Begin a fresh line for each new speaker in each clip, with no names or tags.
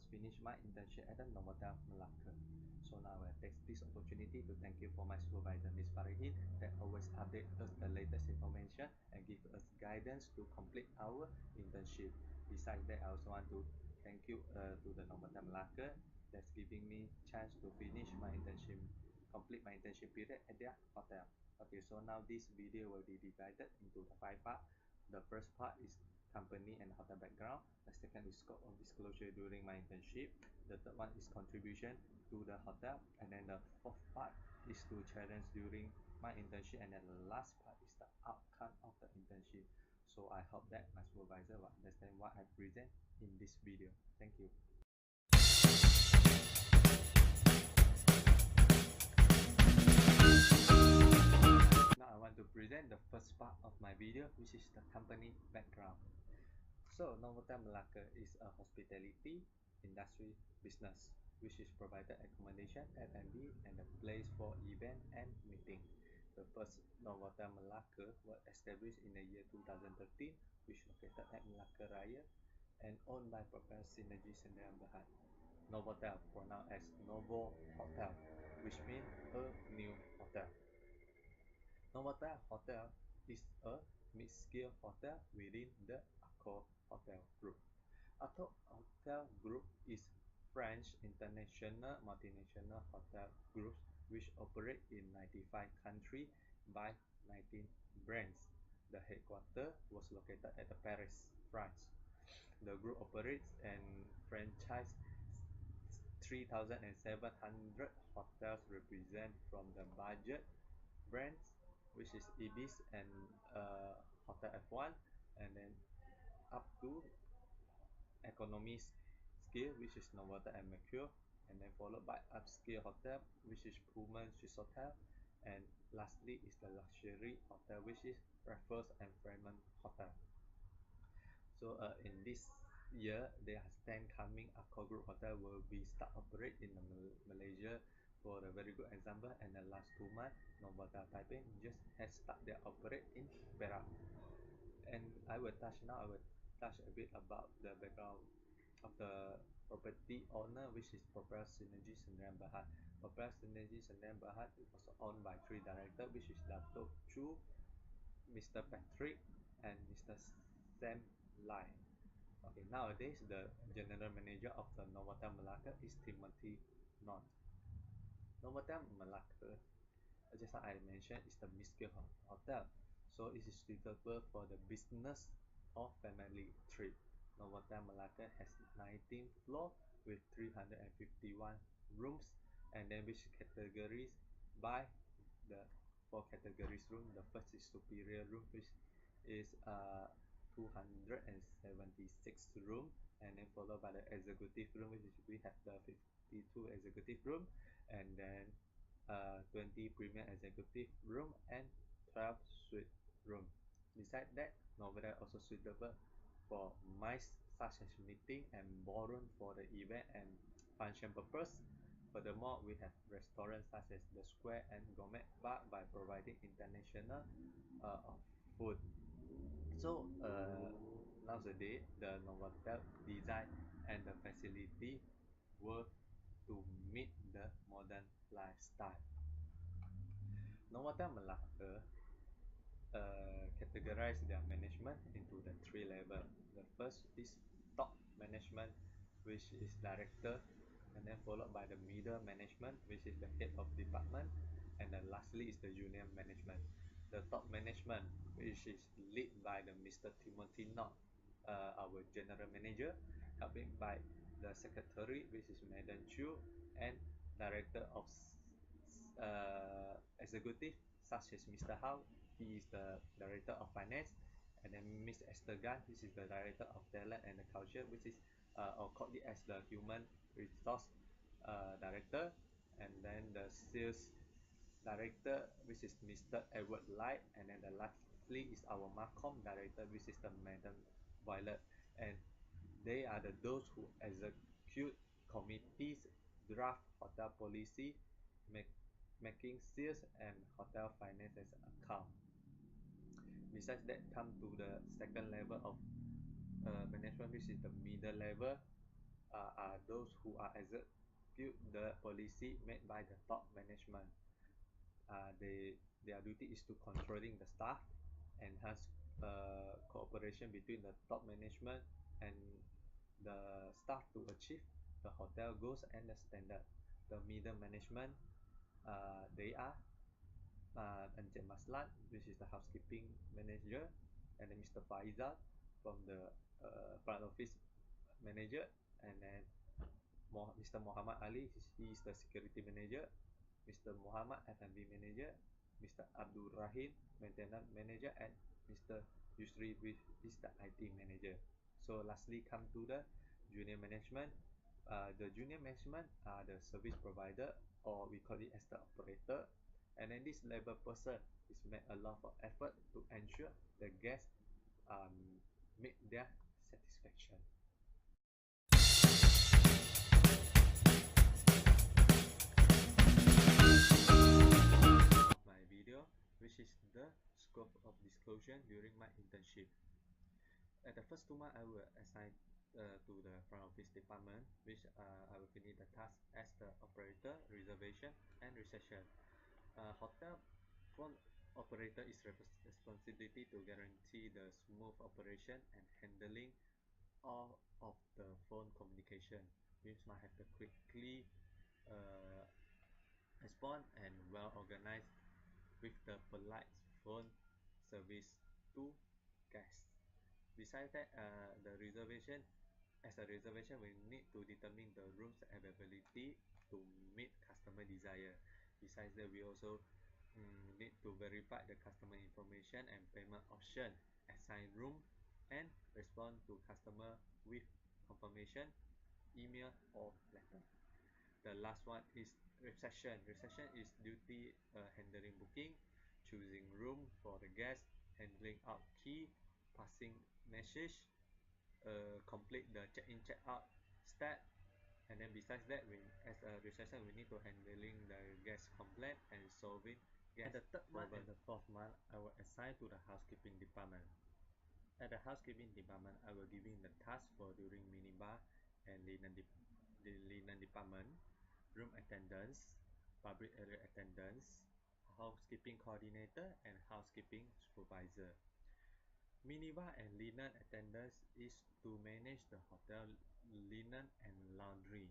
just finished my internship at the Novotel Melaka. So now I take this opportunity to thank you for my supervisor, Miss Farihin, that always update us the latest information and give us guidance to complete our internship. Besides that, I also want to thank you to the Novotel Melaka that's giving me chance to finish my internship, complete my internship period at their hotel. Okay, so now this video will be divided into the 5 parts. The first part is company and hotel background. The second is scope of disclosure during my internship. The third one is contribution to the hotel. And then the fourth part is to challenge during my internship. And then the last part is the outcome of the internship. So I hope that my supervisor will understand what I present in this video. Thank you. Now I want to present the first part of my video, which is the company background. So Novotel Melaka is a hospitality industry business which is provided accommodation, F&B, and a place for event and meeting. The first Novotel Melaka was established in the year 2013, which located at Melaka Raya and owned by Propel Synergy Sdn Bhd. Novotel, pronounced as Novo Hotel, which means a new hotel. Novotel Hotel is a mid-scale hotel within the Accor Hotel Group. Accor Hotel Group is French international multinational hotel groups which operate in 95 countries by 19 brands. The headquarters was located at Paris, France. The group operates and franchise 3,700 hotels represent from the budget brands, which is Ibis and Hotel F1, and then up to economy scale, which is Novotel and Mercure, and then followed by upscale hotel, which is Pullman Swiss Hotel, and lastly is the luxury hotel, which is Raffles and Fremont Hotel. So in this year, there are 10 coming Accor Group Hotel will be start operate in Malaysia. For a very good example, and the last 2 months, Novotel Taipei just has start their operate in Perak. And I will touch a bit about the background of the property owner, which is Propel Synergy Sdn Bhd. Propel Synergy Sdn Bhd was owned by 3 directors, which is Dato Chu, Mr. Patrick, and Mr. Sam Lai. Okay, nowadays the general manager of the Novotel Melaka is Timothy North. Novotel Melaka, just like I mentioned, is the mid-scale hotel, so it is suitable for the business or family trip. Novotel Melaka has 19 floors with 351 rooms, and then which categories by the 4 categories room. The first is superior room, which is 276 room, and then followed by the executive room, which is we have the 52 executive room, and then 20 premium executive room and 12 suite room. Besides that, Novotel also suitable for MICE such as meeting and ballroom for the event and function purpose. Furthermore, we have restaurants such as the Square and Gourmet Bar by providing international food. So nowadays, the Novotel design and the facility were to meet the modern lifestyle. Novotel Melaka categorize their management into the 3 levels. The first is top management, which is director, and then followed by the middle management, which is the head of department, and then lastly is the junior management. The top management, which is led by the Mr. Timothy Knott, our general manager, helping by the secretary, which is Madam Chu, and director of executive such as Mr. Hao. He is the director of finance, and then Ms. Esther Gan, this is the director of talent and the culture, which is or called it as the human resource director, and then the sales director, which is Mr. Edward Light, and then the lastly is our Marcom director, which is the Madam Violet, and they are those who execute committees, draft hotel policy, making sales and hotel finances account. Besides that, come to the second level of management, which is the middle level, are those who are execute the policy made by the top management. Their duty is to controlling the staff, enhance cooperation between the top management and the staff to achieve the hotel goals and the standard. The middle management, they are Encik Maslan, which is the housekeeping manager, and then Mr. Faizal from the front office manager, and then Mr. Muhammad Ali, he is the security manager, Mr. Muhammad F&B manager, Mr. Abdul Rahim maintenance manager, and Mr. Yusri, which is the IT manager. So lastly, come to the junior management. The junior management are the service provider, or we call it as the operator, and then this level person is make a lot of effort to ensure the guests meet their satisfaction. My video, which is the scope of disclosure during my internship. At the first 2 months, I will assign to the front office department, which I will finish the task as the operator, reservation, and reception. Hotel phone operator is responsibility to guarantee the smooth operation and handling all of the phone communication, which might have to quickly uh, respond and well organized with the polite phone service to guests. Besides that, the reservation, as a reservation, we need to determine the room's availability to meet customer desire. Besides that, we also need to verify the customer information and payment option, assign room, and respond to customer with confirmation, email, or letter. The last one is reception. Reception is duty handling booking, choosing room for the guest, handling out key, passing message, complete the check-in check-out step, and then besides that, we as a reception we need to handling the guest complaint and solving guest. At the third month and the fourth month, I will assign to the housekeeping department. At the housekeeping department, I will giving the task for during minibar and the linen department, room attendance, public area attendance, housekeeping coordinator, and housekeeping supervisor. Minibar and linen attendance is to manage the hotel linen and laundry.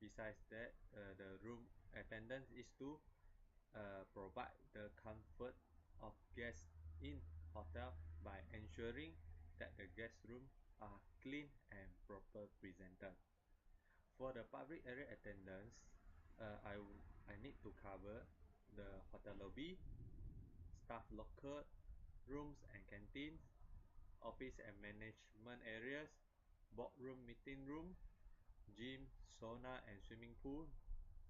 Besides that, the room attendance is to provide the comfort of guests in hotel by ensuring that the guest room are clean and proper presented. For the public area attendance, I need to cover the hotel lobby, staff locker, rooms and canteens, office and management areas, boardroom meeting room, gym, sauna and swimming pool,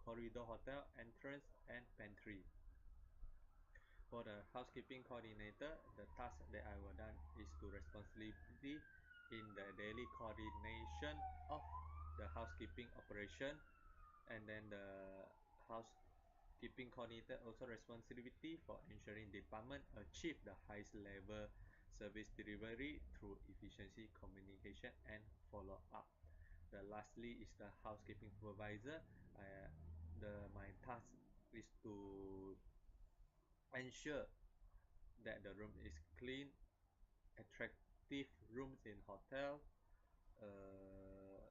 corridor hotel entrance and pantry. For the housekeeping coordinator, the task that I will done is to responsibility in the daily coordination of the housekeeping operation, and then the housekeeping coordinator also responsibility for ensuring department achieve the highest level service delivery through efficiency, communication, and follow up. The lastly is the housekeeping supervisor. My task is to ensure that the room is clean, attractive rooms in hotel, uh,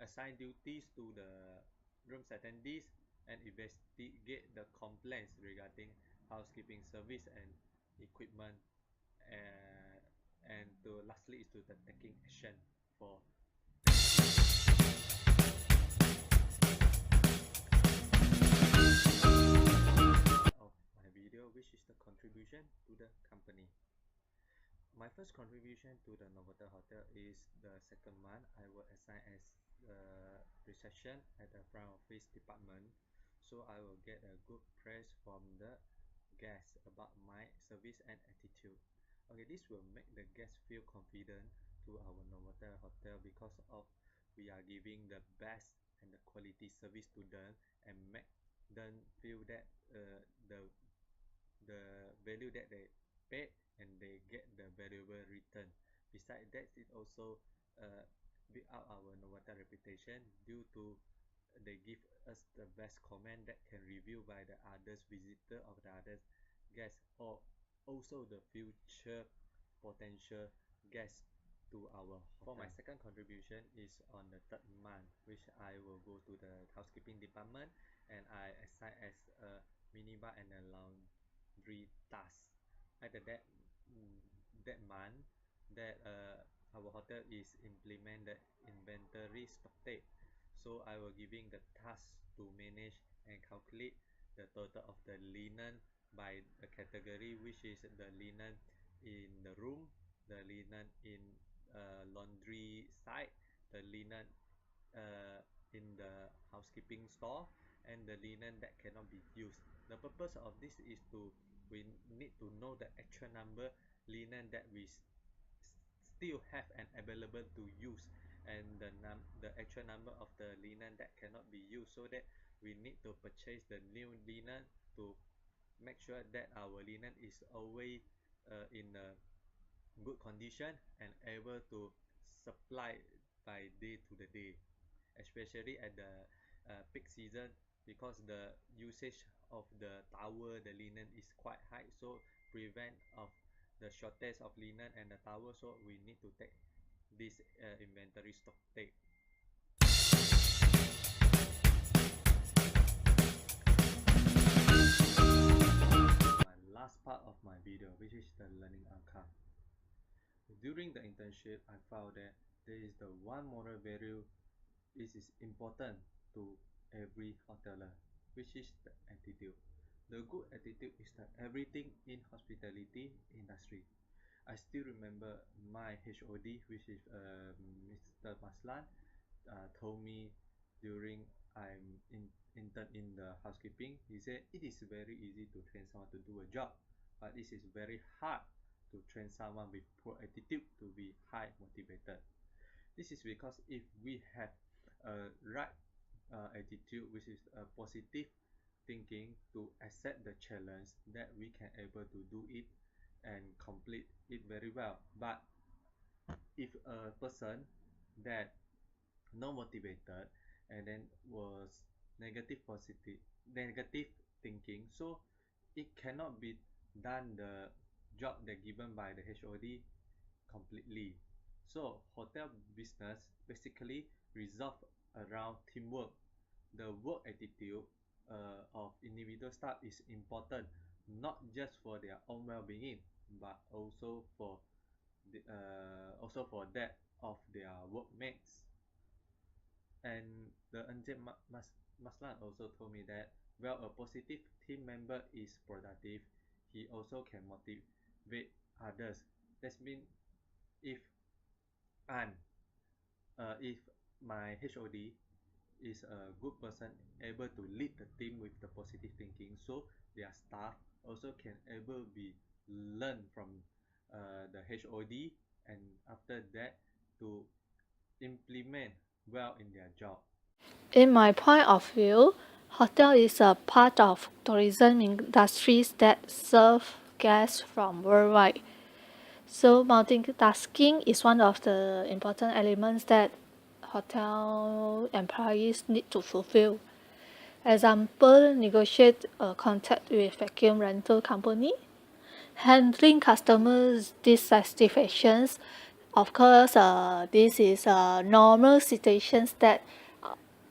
assign duties to the rooms attendees, and investigate the complaints regarding housekeeping service and equipment, and to lastly is to the taking action for of my video, which is the contribution to the company. My first contribution to the Novotel Hotel is the second month. I will assign as reception at the front office department, so I will get a good praise from the guests about my service and attitude. Okay, this will make the guests feel confident to our Novotel Hotel because of we are giving the best and the quality service to them, and make them feel that the value that they pay and they get the valuable return. Besides that, it also build up our Novotel reputation due to they give us the best comment that can review by the others visitor of the others guests or also the future potential guests to our hotel. For my second contribution is on the third month, which I will go to the housekeeping department and I assign as a minibar and a laundry task. At that month, that our hotel is implement the inventory stock take. So I will giving the task to manage and calculate the total of the linen by the category, which is the linen in the room, the linen in laundry side, the linen in the housekeeping store, and the linen that cannot be used. The purpose of this is to we need to know the actual number linen that we still have and available to use, and the actual number of the linen that cannot be used, so that we need to purchase the new linen to make sure that our linen is always in a good condition and able to supply by day to the day, especially at the peak season, because the usage of the towel, the linen is quite high, so prevent of the shortage of linen and the towel, so we need to take this inventory stock take. My last part of my video, which is the learning outcome. During the internship, I found that there is the one moral value which is important to every hoteler, which is the attitude. The good attitude is the everything in hospitality industry. I still remember my HOD, which is Mr. Maslan, told me during I'm intern in the housekeeping. He said it is very easy to train someone to do a job, but this is very hard to train someone with poor attitude to be high motivated. This is because if we have a right attitude, which is a positive thinking to accept the challenge, that we can able to do it and complete it very well. But if a person that not motivated and then was negative thinking, so it cannot be done the job that given by the HOD completely. So hotel business basically resolve around teamwork. The work attitude of individual staff is important, not just for their own well-being, but also for that of their workmates. And the Encik Maslan also told me that well, a positive team member is productive, he also can motivate others. That means if I'm if my HOD is a good person able to lead the team with the positive thinking, so their staff also can able be learn from the HOD, and after that to implement well in their job.
In my point of view, hotel is a part of tourism industries that serve guests from worldwide. So multitasking is one of the important elements that hotel employees need to fulfill. Example, negotiate a contract with vacuum rental company, handling customers' dissatisfactions. Of course, this is normal situations that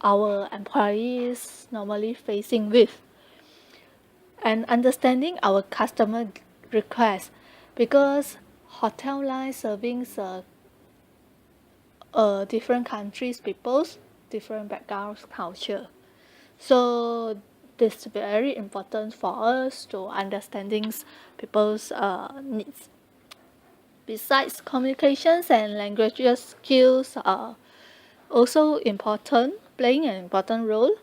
our employees normally facing with, and understanding our customer requests, because hotel line serving different countries peoples, different backgrounds culture, so this is very important for us to understanding people's needs. Besides, communications and languages skills are also important, playing an important role,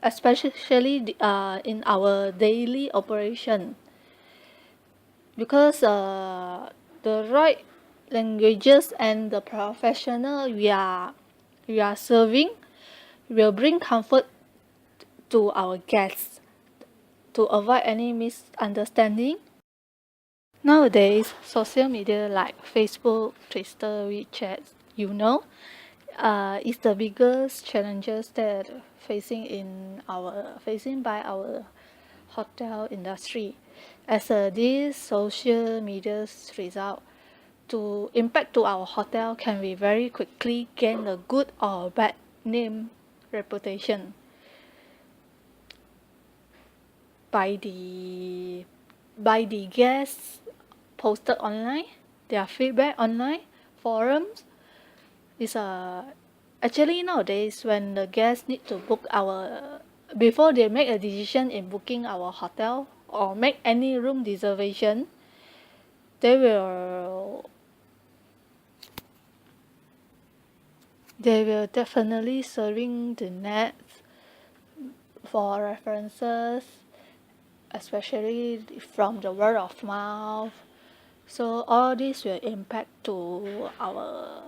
especially in our daily operation, because the right languages and the professional we are serving will bring comfort to our guests to avoid any misunderstanding. Nowadays, social media like Facebook, Twitter, WeChat, is the biggest challenges that facing by our hotel industry, as these social media's result to impact to our hotel can be very quickly gain a good or bad name reputation by the guests posted online, their feedback online, forums is actually nowadays when the guests need to book our before they make a decision in booking our hotel or make any room reservation, they will definitely surfing the net for references, especially from the word of mouth. So all this will impact to our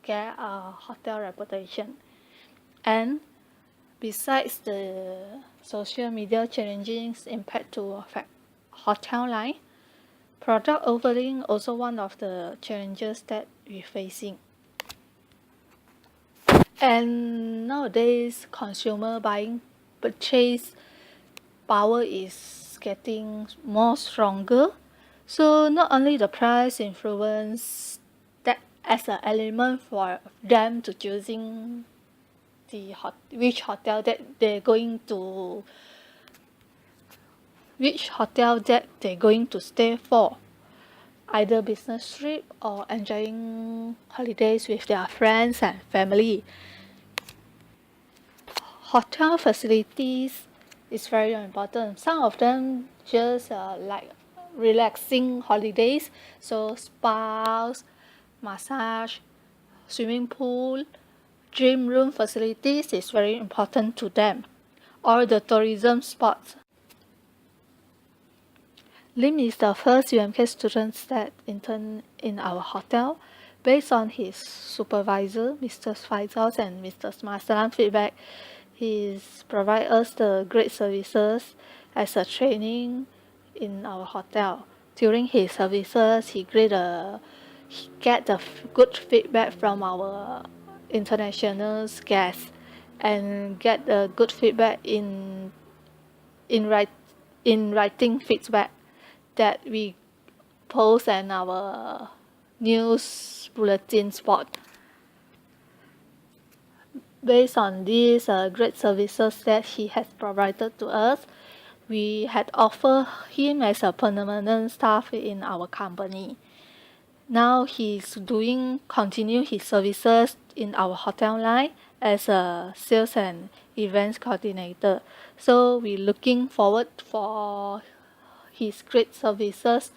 hotel reputation. And besides the social media challenges impact to affect hotel line, product offering also one of the challenges that we're facing. And nowadays, consumer buying purchase power is getting more stronger. So not only the price influence that as an element for them to choosing which hotel that they're going to stay for, either business trip or enjoying holidays with their friends and family. Hotel facilities is very important. Some of them just like relaxing holidays, so spas, massage, swimming pool, gym room facilities is very important to them. Or the tourism spots. Lim is the first UMK student that interned in our hotel. Based on his supervisor, Mr. Faisal and Mr. Smasalan feedback, he's provide us the great services as a training in our hotel. During his services, he get the good feedback from our international guests and get the good feedback in write in writing feedback that we post in our news bulletin spot. Based on these great services that he has provided to us, we had offered him as a permanent staff in our company. Now he's continue his services in our hotel line as a sales and events coordinator. So we're looking forward for his great services